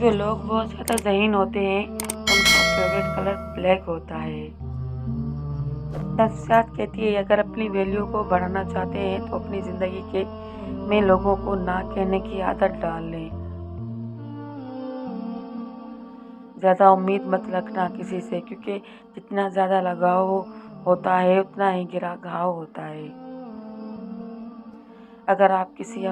جو لوگ بہت زیادہ ذہین ہوتے ہیں ان کا فیوریٹ کلر بلیک ہوتا ہے۔ نفسیات کہتی ہے اگر اپنی ویلیو کو بڑھانا چاہتے ہیں تو اپنی زندگی میں لوگوں کو نہ کہنے کی عادت ڈال لیں۔ زیادہ امید مت رکھنا کسی سے، کیونکہ جتنا زیادہ لگاؤ ہوتا ہے اتنا ہی گہرا گھاؤ ہوتا ہے۔ اگر آپ کسی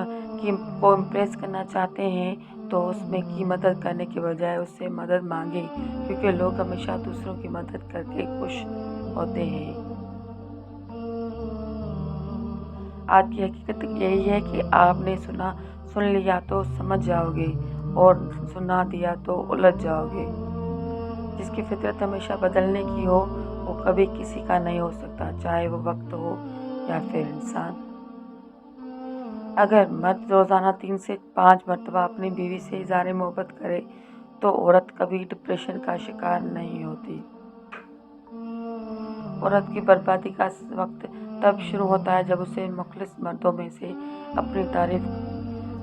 کو امپریس کرنا چاہتے ہیں تو اس میں کی مدد کرنے کے بجائے اس سے مدد مانگیں، کیونکہ لوگ ہمیشہ دوسروں کی مدد کر کے خوش ہوتے ہیں۔ آج کی حقیقت یہی ہے کہ آپ نے سن لیا تو سمجھ جاؤ گے اور سنا دیا تو الجھ جاؤ گے۔ جس کی فطرت ہمیشہ بدلنے کی ہو وہ کبھی کسی کا نہیں ہو سکتا، چاہے وہ وقت ہو یا پھر انسان۔ اگر مرد روزانہ 3 سے 5 مرتبہ اپنی بیوی سے اظہار محبت کرے تو عورت کبھی ڈپریشن کا شکار نہیں ہوتی۔ عورت کی بربادی کا وقت تب شروع ہوتا ہے جب اسے مخلص مردوں میں سے اپنی تعریف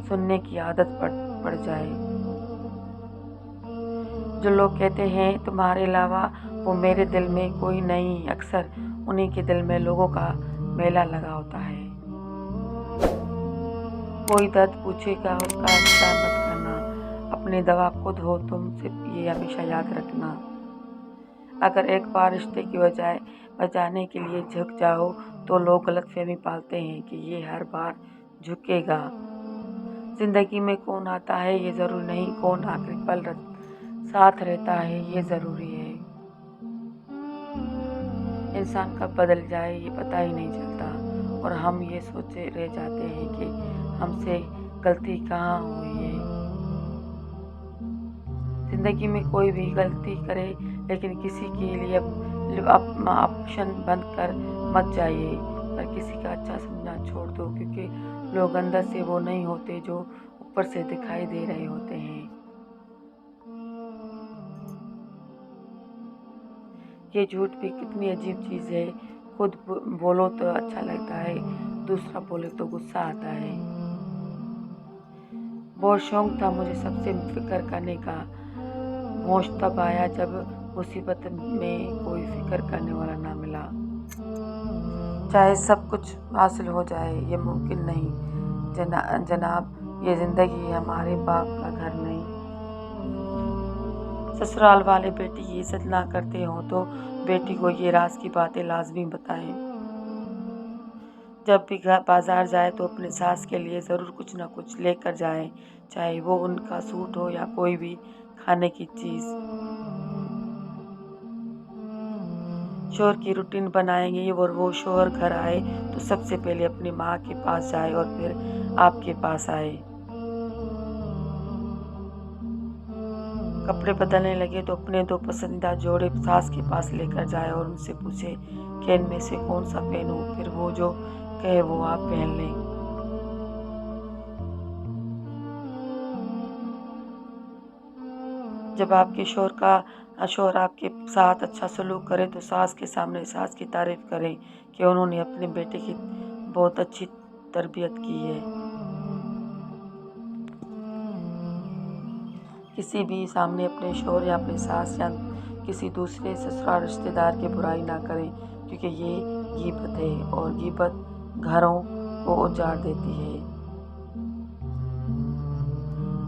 سننے کی عادت پڑ جائے۔ جو لوگ کہتے ہیں تمہارے علاوہ وہ میرے دل میں کوئی نہیں، اکثر انہی کے دل میں لوگوں کا میلہ لگا ہوتا ہے۔ کوئی درد پوچھے گا اس کا انکار مت کرنا، اپنی دوا خود ہو تم، صرف یہ ہمیشہ یاد رکھنا۔ اگر ایک بار رشتے کی بچانے کے لیے جھک جاؤ تو لوگ غلط فہمی پالتے ہیں کہ یہ ہر بار جھکے گا۔ زندگی میں کون آتا ہے یہ ضروری نہیں، کون آخری پل ساتھ رہتا ہے یہ ضروری ہے۔ انسان کب بدل جائے یہ پتہ ہی نہیں چلتا اور ہم یہ سوچے رہ جاتے ہیں کہ ہم سے غلطی کہاں ہوئی ہے۔ زندگی میں کوئی بھی غلطی کرے لیکن کسی کے لیے آپشن بند کر مت جائیے، پر کسی کا اچھا سمجھنا چھوڑ دو، کیونکہ لوگ اندر سے وہ نہیں ہوتے جو اوپر سے دکھائی دے رہے ہوتے ہیں۔ یہ جھوٹ بھی کتنی عجیب چیز ہے، خود بولو تو اچھا لگتا ہے، دوسرا بولے تو غصہ آتا ہے۔ بہت شوق تھا مجھے سب سے فکر کرنے کا، ہوش تب آیا جب مصیبت میں کوئی فکر کرنے والا نہ ملا۔ چاہے سب کچھ حاصل ہو جائے یہ ممکن نہیں جناب، یہ زندگی ہمارے باپ کا گھر نہیں۔ سسرال والے بیٹی کی عزت نہ کرتے ہوں تو بیٹی کو یہ راز کی باتیں لازمی بتائیں۔ جب بھی بازار جائے تو اپنی ساس کے لیے ضرور کچھ نہ کچھ لے کر جائیں، چاہے وہ ان کا سوٹ ہو یا کوئی بھی کھانے کی چیز۔ شوہر کی روٹین بنائیں گے اور وہ شوہر گھر آئے تو سب سے پہلے اپنی ماں کے پاس جائے اور پھر آپ کے پاس آئے۔ کپڑے بدلنے لگے تو اپنے 2 پسندیدہ جوڑے ساس کے پاس لے کر جائے اور ان سے پوچھے کہ ان میں سے کون سا پہنوں، پھر وہ جو کہے وہ آپ پہن لیں۔ جب آپ کے شوہر آپ کے ساتھ اچھا سلوک کرے تو ساس کے سامنے ساس کی تعریف کریں کہ انہوں نے اپنے بیٹے کی بہت اچھی تربیت کی ہے۔ کسی بھی سامنے اپنے شوہر یا اپنی ساس یا کسی دوسرے سسرال رشتے دار کی برائی نہ کریں، کیونکہ یہ غیبت ہے اور غیبت گھروں کو اجاڑ دیتی ہے۔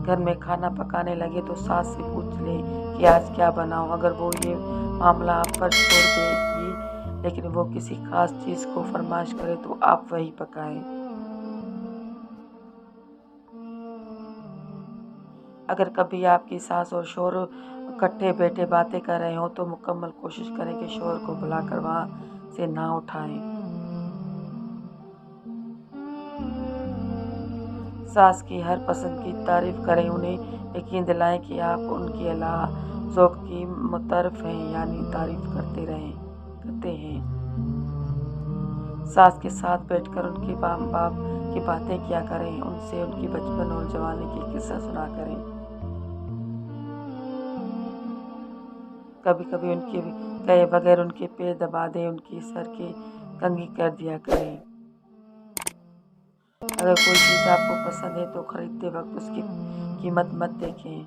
گھر میں کھانا پکانے لگے تو ساس سے پوچھ لیں کہ آج کیا بناؤں، اگر وہ یہ معاملہ آپ پر چھوڑ دے گی لیکن وہ کسی خاص چیز کو فرمائش کرے تو آپ وہی پکائیں۔ اگر کبھی آپ کی ساس اور شوہر اکٹھے بیٹھے باتیں کر رہے ہوں تو مکمل کوشش کریں کہ شوہر کو بلا کر وہاں سے نہ اٹھائیں۔ ساس کی ہر پسند کی تعریف کریں، انہیں یقین دلائیں کہ آپ ان کی اعلیٰ ذوق کی معترف ہیں، یعنی تعریف کرتے ہیں۔ ساس کے ساتھ بیٹھ کر ان کے باپ کی باتیں کیا کریں، ان سے ان کی بچپن اور جوانی کے قصہ سنا کریں۔ کبھی کبھی ان کے کہے بغیر ان کے پیر دبا دیں، ان کی سر کی کنگھی کر دیا کریں۔ اگر کوئی چیز آپ کو پسند ہے تو خریدتے وقت اس کی قیمت مت دیکھیں،